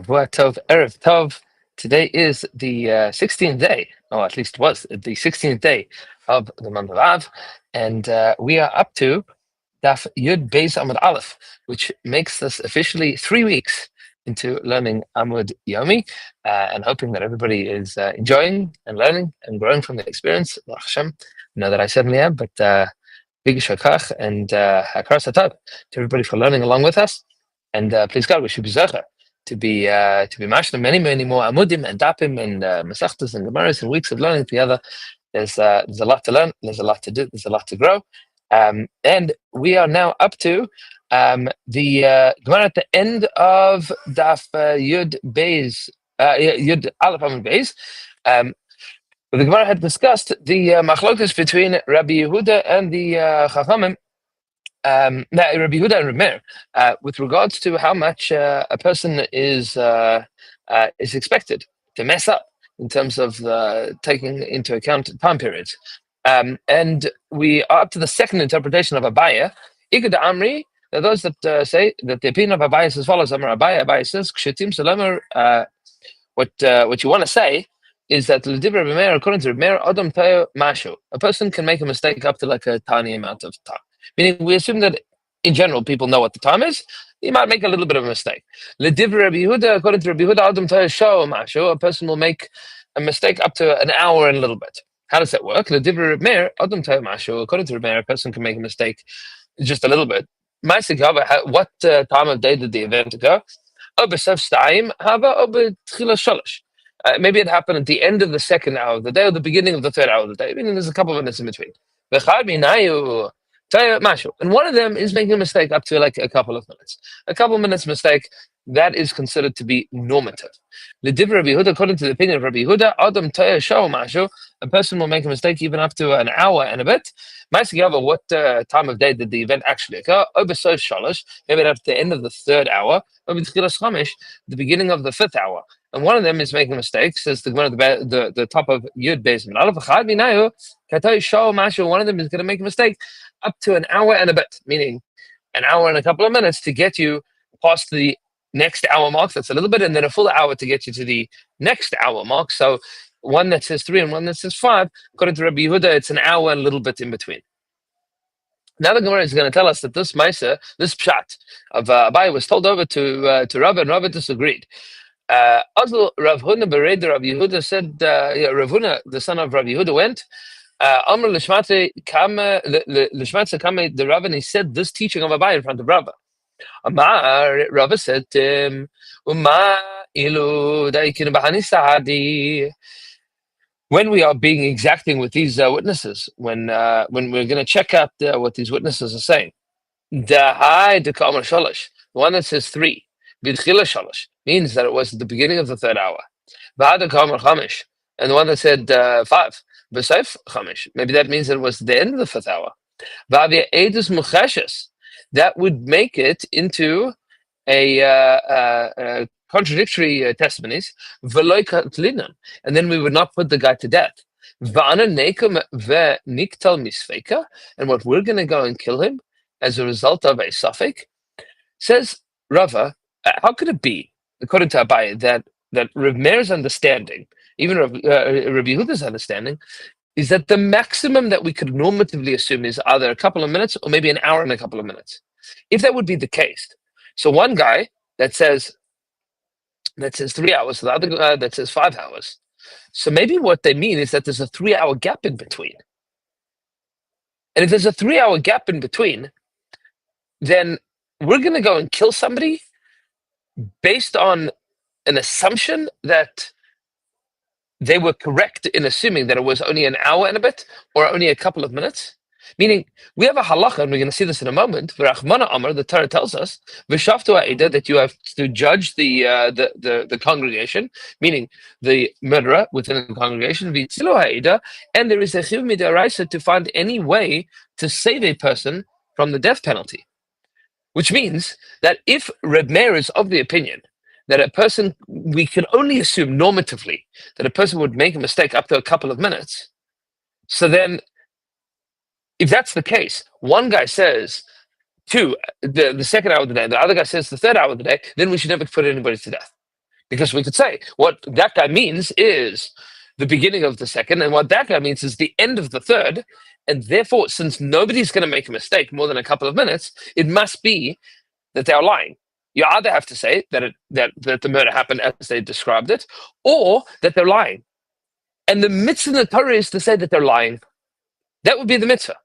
Shavua Tov, Erev Tov. Today is the 16th day, or at least was the 16th day of the month of Av, and we are up to Daf Yud Beis Amud Aleph, which makes us officially 3 weeks into learning Amud Yomi, and hoping that everybody is enjoying and learning and growing from the experience. Baruch Hashem, I know that I certainly am, but big shakach and hakar satov to everybody for learning along with us. And please God, we should be zecher to be mashlim many more amudim and dapim and Maseches and Gemaras and weeks of learning together. There's a lot to learn. There's a lot to do. There's a lot to grow. And we are now up to the Gemara at the end of Daf Yud Beis Yud Aleph Amud Beis. The Gemara had discussed the machlokas between Rabbi Yehuda and the Chachamim. Rabbi Yehuda and Rabbi Meir, with regards to how much a person is expected to mess up in terms of taking into account time periods. And we are up to the second interpretation of Abaya. Igad Amri, those that say that the opinion of Abaya is as follows. Amar Abaya says, Kshetim Salamer, what you want to say is that L'divrei Rabbi Meir, according to Rabbi Meir, Adam Tayo Mashu, a person can make a mistake up to like a tiny amount of time. Meaning, we assume that in general people know what the time is. You might make a little bit of a mistake. L'divrei Rabbi Yehuda, according to Rabbi Yehuda, Adam Tayo Shao Mashu, a person will make a mistake up to an hour and a little bit. How does that work? L'divrei Rabbi Meir, Adam Tayo Mashu, according to Rabbi Meir, a person can make a mistake just a little bit. What time of day did the event occur? Maybe it happened at the end of the second hour of the day or the beginning of the third hour of the day. Meaning there's a couple of minutes in between. And one of them is making a mistake up to like a couple of minutes. A couple of minutes mistake, that is considered to be normative. According to the opinion of Rabbi Yehuda, a person will make a mistake even up to an hour and a bit. What time of day did the event actually occur? Maybe at the end of the third hour, the beginning of the fifth hour. And one of them is making a mistake, says the top of Yud Beis. One of them is going to make a mistake up to an hour and a bit, meaning an hour and a couple of minutes to get you past the next hour mark. That's a little bit, and then a full hour to get you to the next hour mark. So one that says 3 and one that says 5. According to Rabbi Yehuda, it's an hour and a little bit in between. Now the Gemara is going to tell us that this Maisa, this pshat of Abai was told over to Rav, and Rav disagreed. Also, Rav Huna Bereder Rav Yehuda said, Rav Huna, the son of Rav Yehuda, went. Amr Lishmatze Kame the Rav, and he said this teaching of Abai in front of Rav. Amar Rav said, when we are being exacting with these witnesses, when we're going to check out what these witnesses are saying, the one that says 3, means that it was at the beginning of the third hour. And the one that said 5, maybe that means that it was the end of the fifth hour. That would make it into a contradictory testimonies, and then we would not put the guy to death. And what we're going to go and kill him as a result of a suffix, says Rava, how could it be, according to Abai, that Rav Meir's understanding, even Rabbi Yehuda's understanding, is that the maximum that we could normatively assume is either a couple of minutes or maybe an hour and a couple of minutes. If that would be the case, so one guy that says 3 hours, the other guy that says 5 hours. So maybe what they mean is that there's a 3-hour gap in between. And if there's a 3-hour gap in between, then we're going to go and kill somebody based on an assumption that they were correct in assuming that it was only an hour and a bit or only a couple of minutes. Meaning, we have a halacha, and we're going to see this in a moment. V'rachmana Amar, the Torah tells us, v'shaftu ha'eda, that you have to judge the congregation, meaning the murderer within the congregation, v'tzilu ha'eda, and there is a chiv mid'oraisa to find any way to save a person from the death penalty. Which means that if Reb Meir is of the opinion that a person, we can only assume normatively that a person would make a mistake up to a couple of minutes, so then if that's the case, one guy says 2, the second hour of the day, the other guy says the third hour of the day, then we should never put anybody to death. Because we could say what that guy means is the beginning of the second, and what that guy means is the end of the third. And therefore, since nobody's going to make a mistake more than a couple of minutes, it must be that they are lying. You either have to say that the murder happened as they described it, or that they're lying. And the mitzvah in the Torah is to say that they're lying. That would be the mitzvah,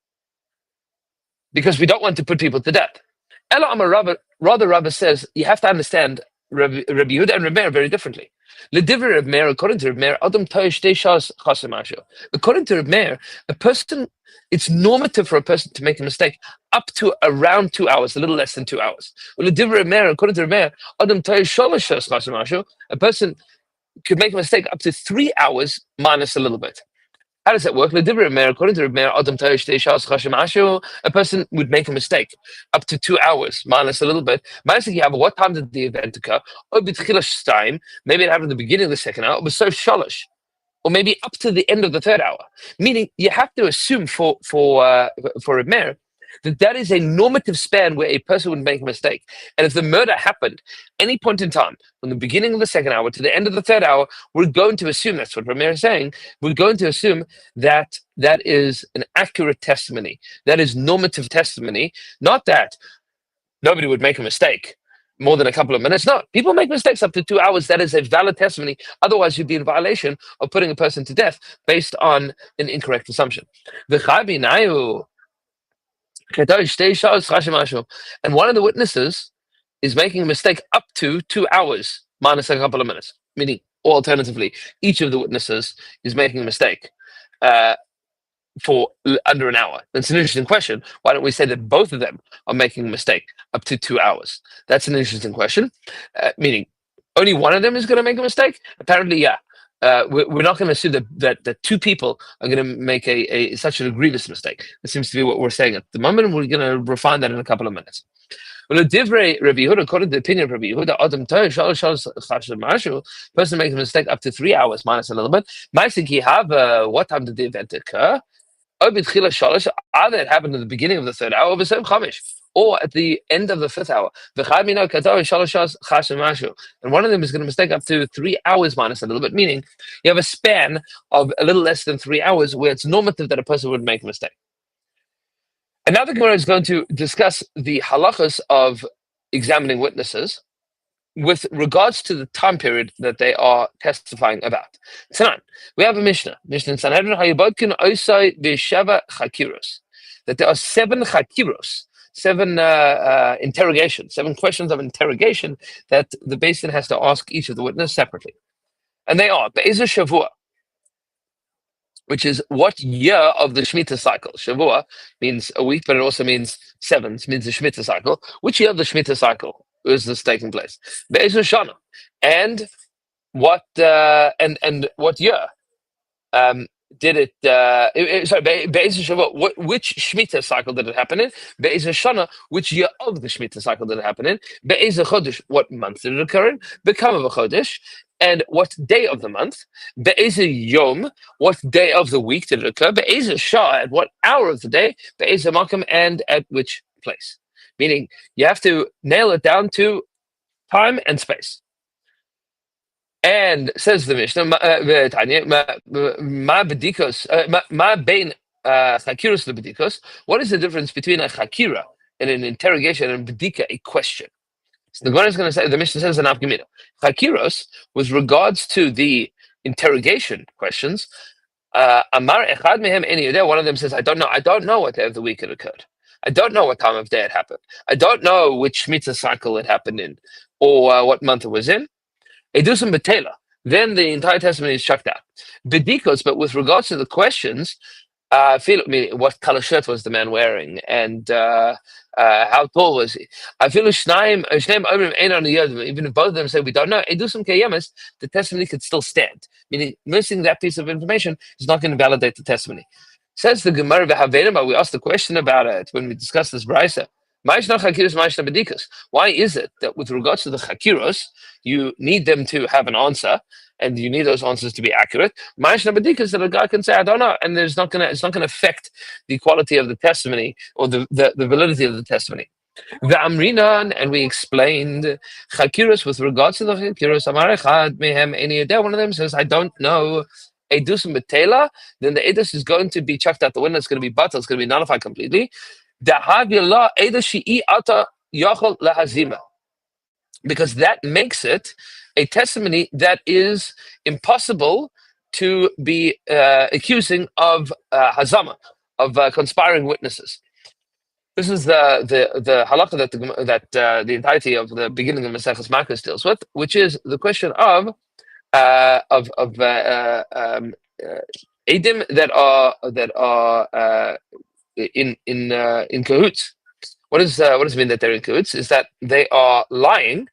because we don't want to put people to death. Ela Amar Rabba, rather Rabba says you have to understand Rabbi Yehuda and Rabbi Meir very differently. L'divrei Rabbi Meir, according to Rabbi Meir, Adam Toish Deishas Chasem Asher. According to Rabbi Meir, it's normative for a person to make a mistake up to around 2 hours, a little less than 2 hours. L'divrei Rabbi Meir, according to Rabbi Meir, Adam Toish Shalosh Chasem Asher. A person could make a mistake up to 3 hours minus a little bit. How does that work? According to Rabbi Meir, a person would make a mistake up to 2 hours minus a little bit. What time did the event occur? Maybe it happened at the beginning of the second hour, but so shalosh, or maybe up to the end of the third hour. Meaning, you have to assume for Rabbi Meir that is a normative span where a person would make a mistake. And if the murder happened any point in time, from the beginning of the second hour to the end of the third hour, we're going to assume, that's what Ramir is saying, we're going to assume that that is an accurate testimony. That is normative testimony, not that nobody would make a mistake more than a couple of minutes. No, people make mistakes up to 2 hours. That is a valid testimony. Otherwise, you'd be in violation of putting a person to death based on an incorrect assumption. And one of the witnesses is making a mistake up to 2 hours minus a couple of minutes, meaning, or alternatively, each of the witnesses is making a mistake for under an hour. That's an interesting question. Why don't we say that both of them are making a mistake up to 2 hours? That's an interesting question, meaning only one of them is going to make a mistake? Apparently, yeah. We're not going to assume that two people are going to make such an egregious mistake. That seems to be what we're saying at the moment, and we're going to refine that in a couple of minutes. Well, Divrei Rabbi Yehuda, according to the opinion of Rabbi Yehuda, Adam person makes a mistake up to 3 hours minus a little bit. What time did the event occur? Either it happened at the beginning of the third hour, or at the end of the fifth hour. And one of them is going to mistake up to 3 hours minus a little bit, meaning you have a span of a little less than 3 hours where it's normative that a person would make a mistake. And now the Gemara is going to discuss the halachas of examining witnesses with regards to the time period that they are testifying about. Tonight, we have a Mishnah in Sanhedrin, that there are 7 chakiros, 7 interrogations, 7 questions of interrogation that the Beis Din has to ask each of the witnesses separately. And they are, Be'ezer Shavua, which is what year of the Shemitah cycle. Shavua means a week, but it also means 7, it means the Shemitah cycle. Which year of the Shemitah cycle is this taking place? Be'ezer Shana. And what year did it? Be'ezer Shavua, which Shemitah cycle did it happen in? Be'ezer Shana, which year of the Shemitah cycle did it happen in? Be'ezer Chodesh, what month did it occur in? Bekama Chodesh, and what day of the month? Be'ezer Yom, what day of the week did it occur? Be'ezer Shah, at what hour of the day? Be'ezer Makam, and at which place? Meaning, you have to nail it down to time and space. And says the Mishnah, what is the difference between a chakira and an interrogation and bedika, a question? So the Gemara is going to say, the Mishnah says in Avgamina, chakiros, with regards to the interrogation questions, Amar echad mehem eni yodeh, one of them says, I don't know what day of the week it occurred. I don't know what time of day it happened. I don't know which Shemitah cycle it happened in, or what month it was in. Edusam betela, then the entire testimony is chucked out. Bedikos, but with regards to the questions, what color shirt was the man wearing, and how tall was he? I feel even if both of them say we don't know, Edusam keyemes, the testimony could still stand. Meaning, missing that piece of information is not going to validate the testimony. Says the Gemara v'Havenim, we asked the question about it when we discussed this brisa. Why is it that with regards to the chakiros, you need them to have an answer, and you need those answers to be accurate? That a guy can say, I don't know, and it's not going to affect the quality of the testimony or the validity of the testimony. The Amrinan, and we explained Chakiras with regards to the Chakiras. Amar Echad mehem eni yodea. One of them says, I don't know. Edus betela, then the edus is going to be chucked out the window. It's going to be batal. It's going to be nullified completely. Dahavilah edus she'i ata yachol lahazima, because that makes it a testimony that is impossible to be accusing of hazama, of conspiring witnesses. This is the halakha that the entirety of the beginning of Maseches Maseches deals with, which is the question of edim that are in cahoots. What does it mean that they're in cahoots? Is that they are lying.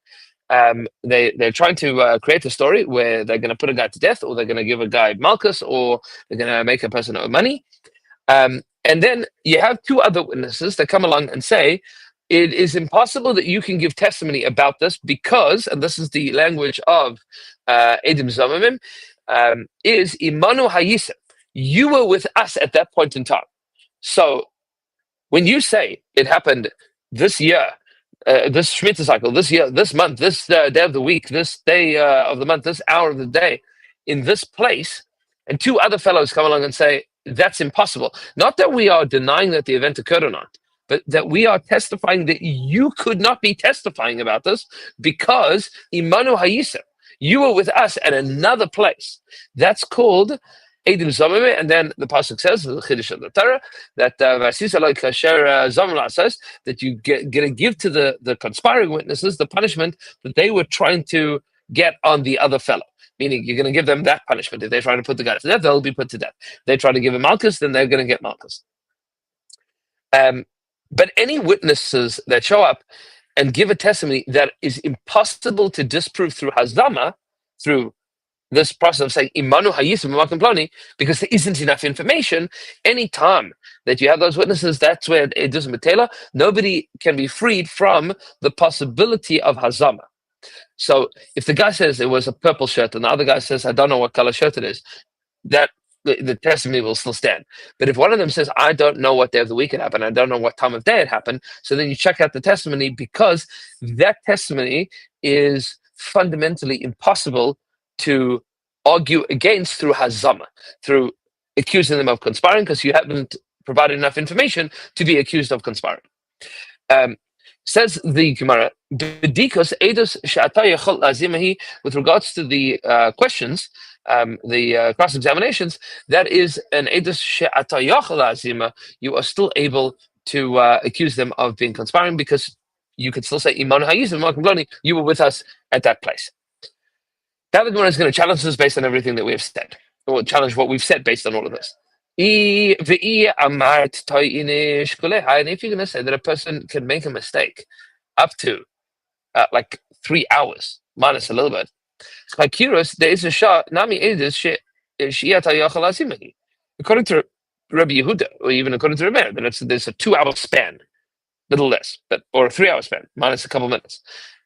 They're trying to create a story where they're going to put a guy to death, or they're going to give a guy malchus, or they're going to make a person owe money. And then you have two other witnesses that come along and say, it is impossible that you can give testimony about this because, and this is the language of Edim Zomimim, is Imanu Hayisem. You were with us at that point in time. So when you say it happened this year, this Shemitah cycle, this year, this month, this day of the week, this day of the month, this hour of the day, in this place, and two other fellows come along and say, that's impossible. Not that we are denying that the event occurred or not, but that we are testifying that you could not be testifying about this because Imanu Hayisem, you were with us at another place. That's called Eidim Zomime, and then the pasuk says, the Chiddush of the Torah, that that you going to give to the conspiring witnesses the punishment that they were trying to get on the other fellow. Meaning, you're going to give them that punishment. If they try to put the guy to death, they'll be put to death. If they try to give him malchus, then they're going to get malchus. But any witnesses that show up and give a testimony that is impossible to disprove through Hazdama, through this process of saying Imanu Hayisim Ploni, because there isn't enough information, any time that you have those witnesses, that's where it doesn't matela. Nobody can be freed from the possibility of Hazama. So if the guy says it was a purple shirt and the other guy says, I don't know what color shirt it is, that the testimony will still stand. But if one of them says, I don't know what day of the week it happened, I don't know what time of day it happened, so then you check out the testimony, because that testimony is fundamentally impossible to argue against through hazama, through accusing them of conspiring, because you haven't provided enough information to be accused of conspiring. Says the Gemara, with regards to the questions, the cross-examinations, that is an edus she'ata yachol azima, you are still able to accuse them of being conspiring, because you could still say, Iman Hayizim, you were with us at that place. Now the Gemara is going to challenge us based on everything that we have said, or challenge what we've said based on all of this. And if you're going to say that a person can make a mistake up to like 3 hours, minus a little bit, there is a shot, according to Rabbi Yehuda, or even according to Rabbi Meir, that there's a 2 hour span, little less, or a 3 hour span, minus a couple minutes.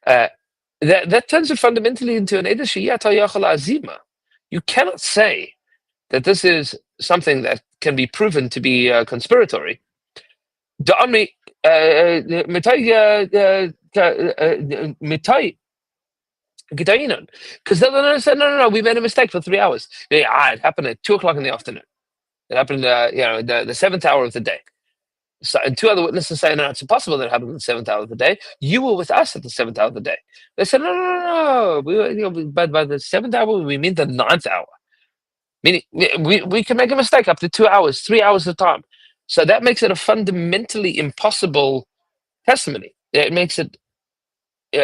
That turns it fundamentally into an edus sheyata yachal azima. You cannot say that this is something that can be proven to be conspiratory. Because they'll say, no, we made a mistake for 3 hours. It happened at 2:00 in the afternoon. It happened, the 7th hour of the day. So, and two other witnesses say, no, it's impossible that it happened in the 7th hour of the day. You were with us at the 7th hour of the day. They said, no. But by the 7th hour, we mean the 9th hour. Meaning, we can make a mistake up to 2 hours, 3 hours of time. So that makes it a fundamentally impossible testimony. It makes it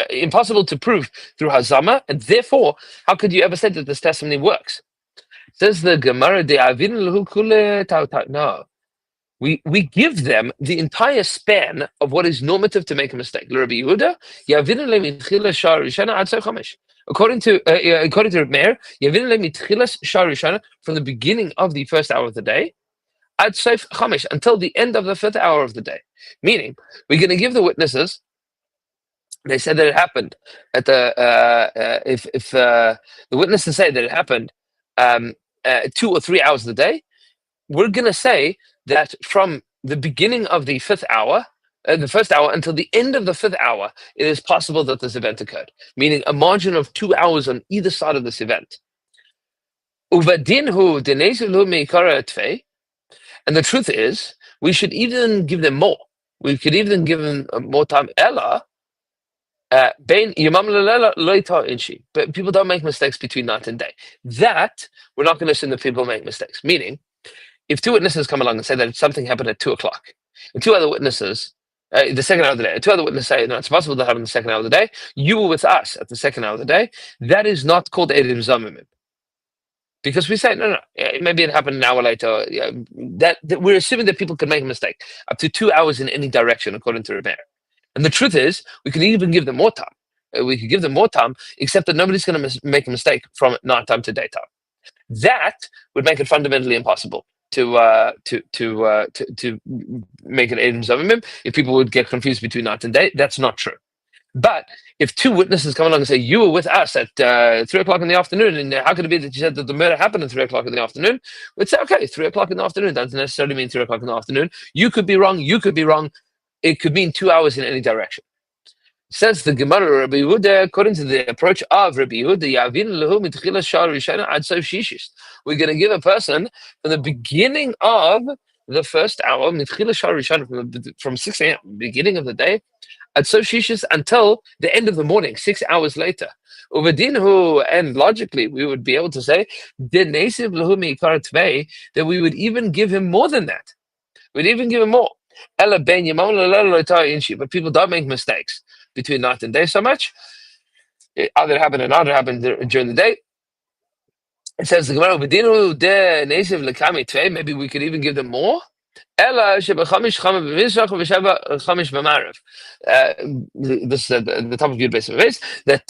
impossible to prove through Hazama, and therefore, how could you ever say that this testimony works? Says the Gemara, no. We give them the entire span of what is normative to make a mistake. Rabbi Yehuda, according to Rabbi Meir, from the beginning of the first hour of the day, until the end of the 5th hour of the day. Meaning, we're going to give the witnesses. They said that it happened at the if the witnesses say that it happened 2 or 3 hours of the day, we're going to say that from the beginning of the 5th hour the first hour until the end of the fifth hour, it is possible that this event occurred, meaning a margin of 2 hours on either side of this event. And the truth is, we should even give them more. We could even give them more time. Ella, but people don't make mistakes between night and day. That, we're not going to assume that people make mistakes. Meaning, if two witnesses come along and say that something happened at 2 o'clock, and two other witnesses, the second hour of the day, two other witnesses say, no, it's possible that happened in the second hour of the day, you were with us at the second hour of the day, that is not called Edim Zamimim. Because we say, no, maybe it happened an hour later. That we're assuming that people could make a mistake up to 2 hours in any direction, according to Rebbe. And the truth is, we could even give them more time. We could give them more time, except that nobody's going to make a mistake from nighttime to daytime. That would make it fundamentally impossible to make an Edim Zamimim. If people would get confused between night and day, that's not true. But if two witnesses come along and say, you were with us at 3 o'clock in the afternoon, and how could it be that you said that the murder happened at 3 o'clock in the afternoon? We'd say, okay, 3 o'clock in the afternoon doesn't necessarily mean 3 o'clock in the afternoon. You could be wrong. You could be wrong. It could mean 2 hours in any direction. Says the Gemara, Rabbi Yehuda, according to the approach of Rabbi Yehuda, we're going to give a person from the beginning of the first hour, from 6 a.m., beginning of the day, until the end of the morning, 6 hours later. And logically, we would be able to say that we would even give him more than that. We'd even give him more. But people don't make mistakes between night and day so much. It either happened and either happened during the day. It says the Gemara, maybe we could even give them more. This is at the top of Yud Beis Beis, that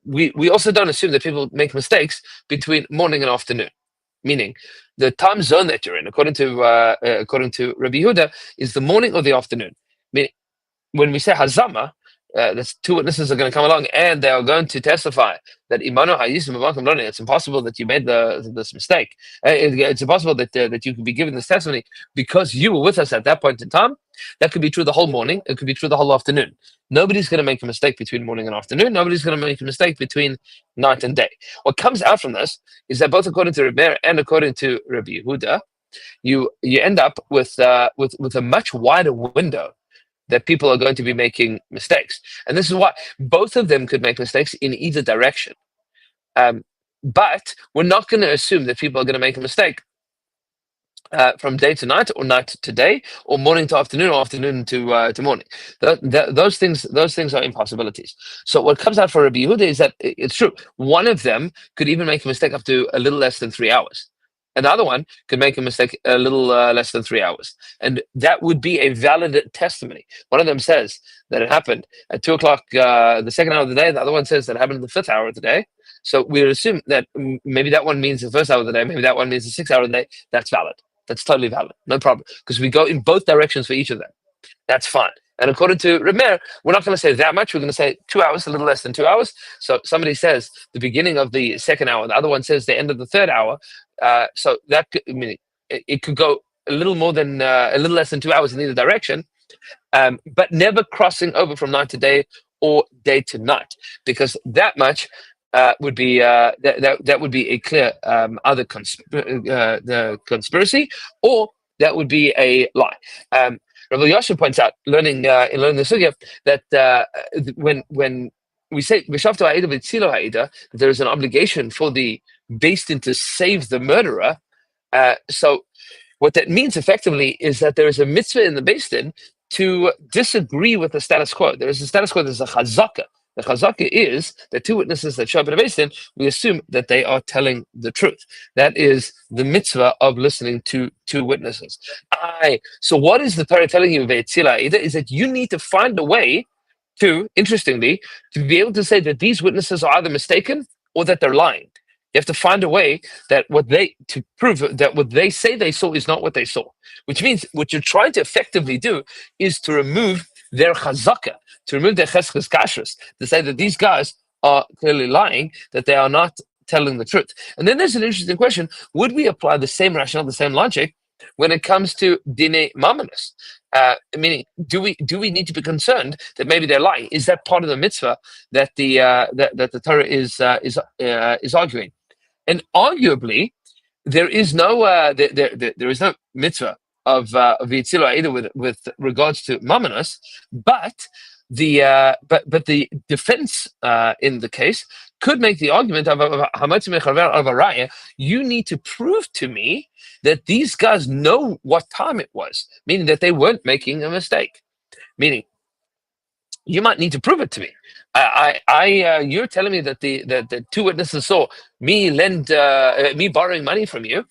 we also don't assume that people make mistakes between morning and afternoon. Meaning, the time zone that you're in, according to Rabbi Yehuda, is the morning or the afternoon. Meaning, when we say Hazama, that's two witnesses are going to come along and they are going to testify that it's impossible that you made this mistake. It's impossible that you could be given this testimony because you were with us at that point in time. That could be true the whole morning. It could be true the whole afternoon. Nobody's going to make a mistake between morning and afternoon. Nobody's going to make a mistake between night and day. What comes out from this is that both according to Rebbe and according to Rabbi Yehuda, you end up with a much wider window that people are going to be making mistakes. And this is why both of them could make mistakes in either direction. But we're not going to assume that people are going to make a mistake from day to night or night to day or morning to afternoon or afternoon to morning. Those things are impossibilities. So what comes out for Rabbi Yehuda is that it's true. One of them could even make a mistake up to a little less than 3 hours. Another one could make a mistake a little less than 3 hours. And that would be a valid testimony. One of them says that it happened at 2 o'clock, the second hour of the day. The other one says that it happened in the fifth hour of the day. So we would assume that maybe that one means the first hour of the day, maybe that one means the 6th hour of the day. That's valid. That's totally valid. No problem. Because we go in both directions for each of them. That's fine. And according to Remer, we're not going to say that much. We're going to say 2 hours, a little less than 2 hours. So somebody says the beginning of the second hour. The other one says the end of the third hour. So that could, it could go a little more than a little less than 2 hours in either direction, but never crossing over from night to day or day to night, because that much would be that would be a clear either the conspiracy or that would be a lie. Rabbi Yosha points out, learning the sugya, that when we say V'shavto ha'eda v'tzilo ha'eda, there is an obligation for the Beis Din to save the murderer. So what that means effectively is that there is a mitzvah in the Beis Din to disagree with the status quo. There is a status quo. There's a chazaka. The chazaka is that two witnesses that show up at a Beis Din, we assume that they are telling the truth. That is the mitzvah of listening to two witnesses. So what is the Torah telling you, Ve'etzila Ida, is that you need to find a way to, interestingly, to be able to say that these witnesses are either mistaken or that they're lying. You have to find a way that to prove that what they say they saw is not what they saw. Which means what you're trying to effectively do is to remove their chazaka, to remove their cheskes kashrus, to say that these guys are clearly lying, that they are not telling the truth. And then there's an interesting question: would we apply the same rationale, the same logic when it comes to dine mamonos? Meaning, do we need to be concerned that maybe they're lying? Is that part of the mitzvah that the Torah is arguing? And arguably, there is no there is no mitzvah of Yitzilo either with regards to mamonos, but the defense in the case could make the argument of a raya. You need to prove to me that these guys know what time it was, meaning that they weren't making a mistake. Meaning, you might need to prove it to me. You're telling me that the two witnesses saw me borrowing money from you.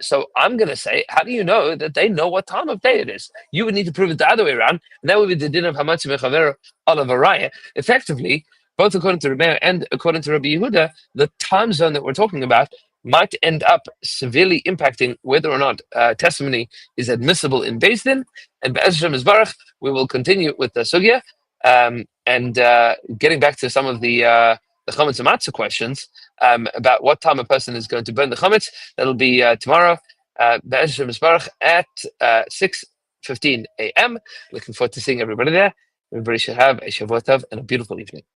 So I'm going to say, how do you know that they know what time of day it is? You would need to prove it the other way around, and that would be the din of Hamatzi Mechaver Olav Araya. Effectively, both according to Rebbe and according to Rabbi Yehuda, the time zone that we're talking about might end up severely impacting whether or not testimony is admissible in Beis Din. And Be'ez Hashem Yisbarach, we will continue with the sugya. And getting back to some of the chametz and matzah questions about what time a person is going to burn the chametz, that'll be tomorrow, Be'ez Hashem Yisbarach at 6:15 a.m. Looking forward to seeing everybody there. Everybody should have a Shavuot Tov and a beautiful evening.